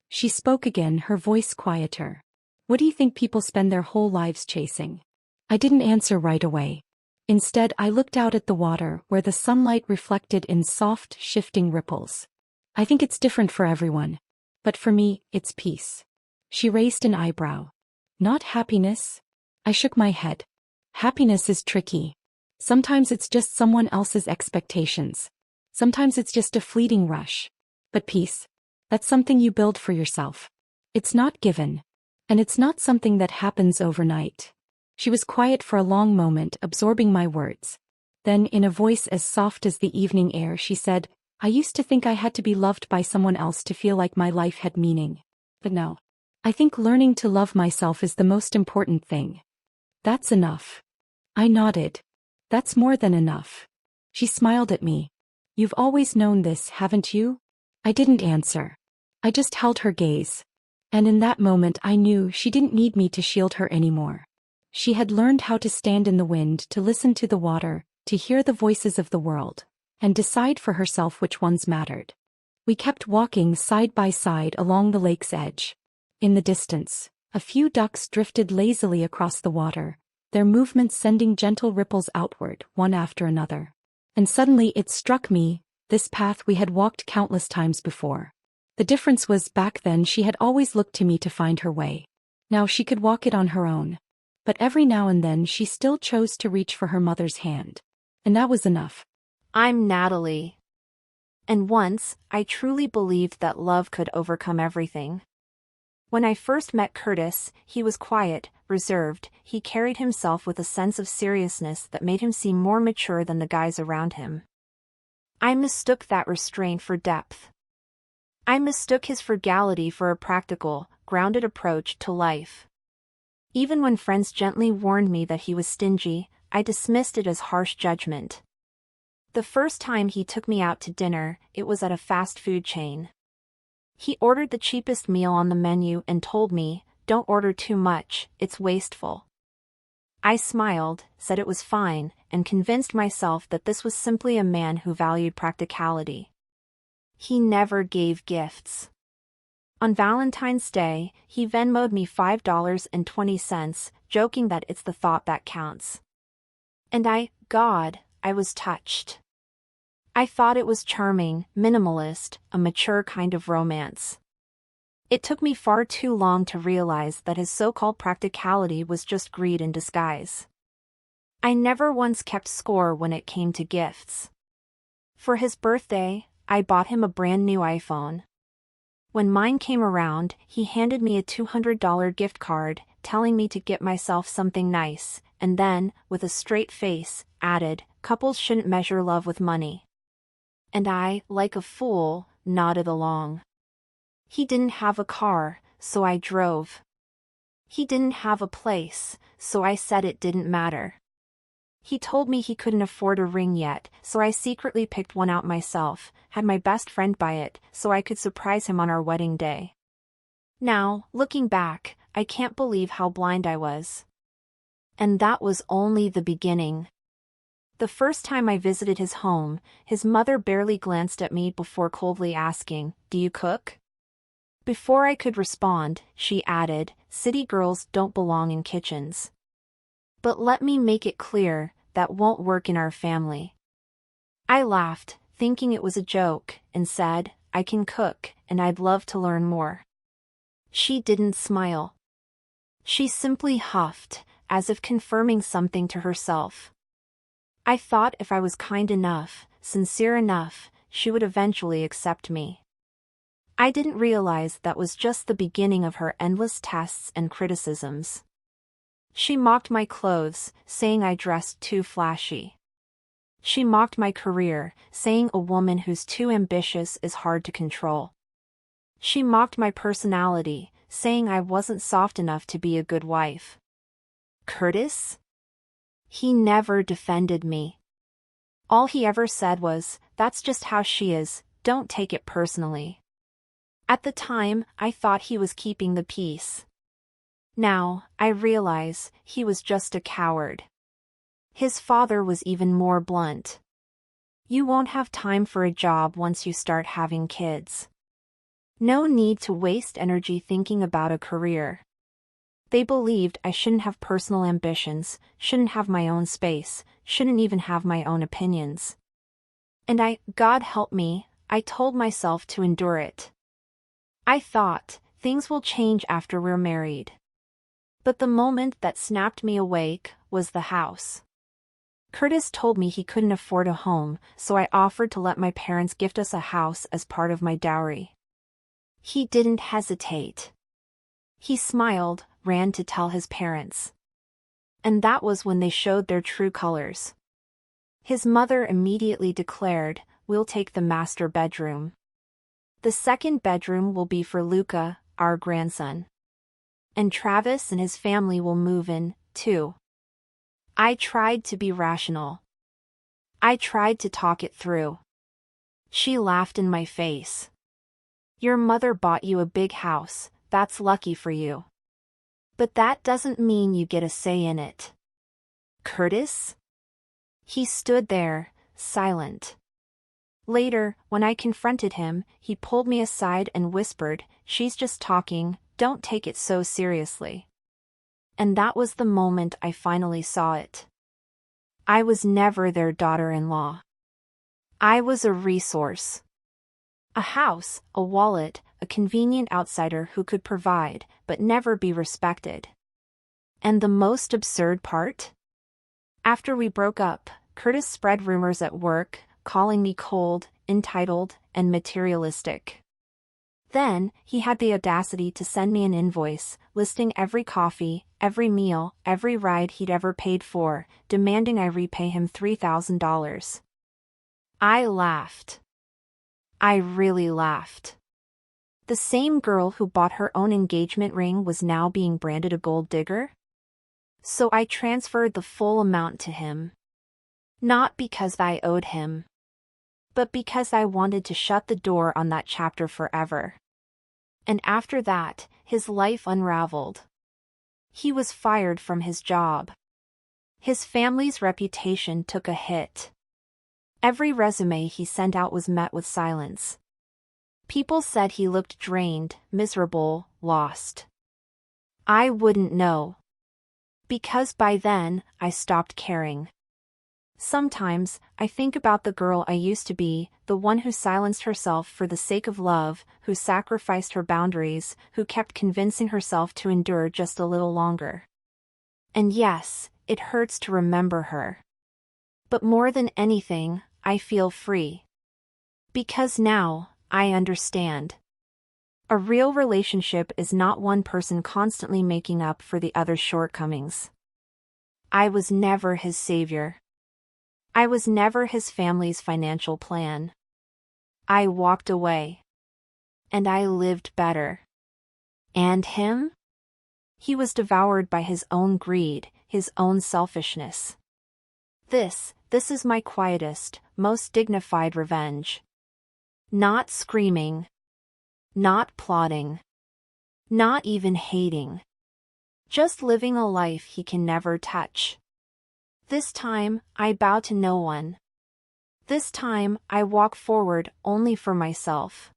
[SPEAKER 1] She spoke again, her voice quieter. What do you think people spend their whole lives chasing? I didn't answer right away. Instead, I looked out at the water, where the sunlight reflected in soft, shifting ripples. I think it's different for everyone. But for me, it's peace. She raised an eyebrow. Not happiness? I shook my head. Happiness is tricky. Sometimes it's just someone else's expectations. Sometimes it's just a fleeting rush. But peace, that's something you build for yourself. It's not given. And it's not something that happens overnight. She was quiet for a long moment, absorbing my words. Then, in a voice as soft as the evening air, she said, I used to think I had to be loved by someone else to feel like my life had meaning. But no. I think learning to love myself is the most important thing. That's enough. I nodded. That's more than enough. She smiled at me. You've always known this, haven't you? I didn't answer. I just held her gaze. And in that moment I knew she didn't need me to shield her anymore. She had learned how to stand in the wind, to listen to the water, to hear the voices of the world, and decide for herself which ones mattered. We kept walking side by side along the lake's edge. In the distance, a few ducks drifted lazily across the water, their movements sending gentle ripples outward, one after another. And suddenly it struck me, this path we had walked countless times before. The difference was, back then she had always looked to me to find her way. Now she could walk it on her own. But every now and then she still chose to reach for her mother's hand. And that was enough.
[SPEAKER 2] I'm Natalie. And once, I truly believed that love could overcome everything. When I first met Curtis, he was quiet, reserved. He carried himself with a sense of seriousness that made him seem more mature than the guys around him. I mistook that restraint for depth. I mistook his frugality for a practical, grounded approach to life. Even when friends gently warned me that he was stingy, I dismissed it as harsh judgment. The first time he took me out to dinner, it was at a fast food chain. He ordered the cheapest meal on the menu and told me, "Don't order too much, it's wasteful." I smiled, said it was fine, and convinced myself that this was simply a man who valued practicality. He never gave gifts. On Valentine's Day, he Venmo'd me $5.20, joking that it's the thought that counts. And I was touched. I thought it was charming, minimalist, a mature kind of romance. It took me far too long to realize that his so-called practicality was just greed in disguise. I never once kept score when it came to gifts. For his birthday, I bought him a brand new iPhone. When mine came around, he handed me a $200 gift card, telling me to get myself something nice, and then, with a straight face, added, "Couples shouldn't measure love with money." And I, like a fool, nodded along. He didn't have a car, so I drove. He didn't have a place, so I said it didn't matter. He told me he couldn't afford a ring yet, so I secretly picked one out myself, had my best friend buy it, so I could surprise him on our wedding day. Now, looking back, I can't believe how blind I was. And that was only the beginning. The first time I visited his home, his mother barely glanced at me before coldly asking, "Do you cook?" Before I could respond, she added, "City girls don't belong in kitchens." But let me make it clear, that won't work in our family. I laughed, thinking it was a joke, and said, "I can cook, and I'd love to learn more." She didn't smile. She simply huffed, as if confirming something to herself. I thought if I was kind enough, sincere enough, she would eventually accept me. I didn't realize that was just the beginning of her endless tests and criticisms. She mocked my clothes, saying I dressed too flashy. She mocked my career, saying a woman who's too ambitious is hard to control. She mocked my personality, saying I wasn't soft enough to be a good wife. Curtis? He never defended me. All he ever said was, "That's just how she is, don't take it personally." At the time, I thought he was keeping the peace. Now, I realize, he was just a coward. His father was even more blunt. "You won't have time for a job once you start having kids. No need to waste energy thinking about a career." They believed I shouldn't have personal ambitions, shouldn't have my own space, shouldn't even have my own opinions. And God help me, I told myself to endure it. I thought, things will change after we're married. But the moment that snapped me awake was the house. Curtis told me he couldn't afford a home, so I offered to let my parents gift us a house as part of my dowry. He didn't hesitate. He smiled, ran to tell his parents. And that was when they showed their true colors. His mother immediately declared, "We'll take the master bedroom. The second bedroom will be for Luca, our grandson. And Travis and his family will move in, too." I tried to be rational. I tried to talk it through. She laughed in my face. "Your mother bought you a big house, that's lucky for you. But that doesn't mean you get a say in it." Curtis? He stood there, silent. Later, when I confronted him, he pulled me aside and whispered, "She's just talking, don't take it so seriously." And that was the moment I finally saw it. I was never their daughter-in-law. I was a resource. A house, a wallet, a convenient outsider who could provide, but never be respected. And the most absurd part? After we broke up, Curtis spread rumors at work, calling me cold, entitled, and materialistic. Then, he had the audacity to send me an invoice, listing every coffee, every meal, every ride he'd ever paid for, demanding I repay him $3,000. I laughed. I really laughed. The same girl who bought her own engagement ring was now being branded a gold digger? So I transferred the full amount to him. Not because I owed him, but because I wanted to shut the door on that chapter forever. And after that, his life unraveled. He was fired from his job. His family's reputation took a hit. Every resume he sent out was met with silence. People said he looked drained, miserable, lost. I wouldn't know. Because by then, I stopped caring. Sometimes, I think about the girl I used to be, the one who silenced herself for the sake of love, who sacrificed her boundaries, who kept convincing herself to endure just a little longer. And yes, it hurts to remember her. But more than anything, I feel free. Because now, I understand. A real relationship is not one person constantly making up for the other's shortcomings. I was never his savior. I was never his family's financial plan. I walked away. And I lived better. And him? He was devoured by his own greed, his own selfishness. This is my quietest, most dignified revenge. Not screaming. Not plotting. Not even hating. Just living a life he can never touch. This time, I bow to no one. This time, I walk forward only for myself.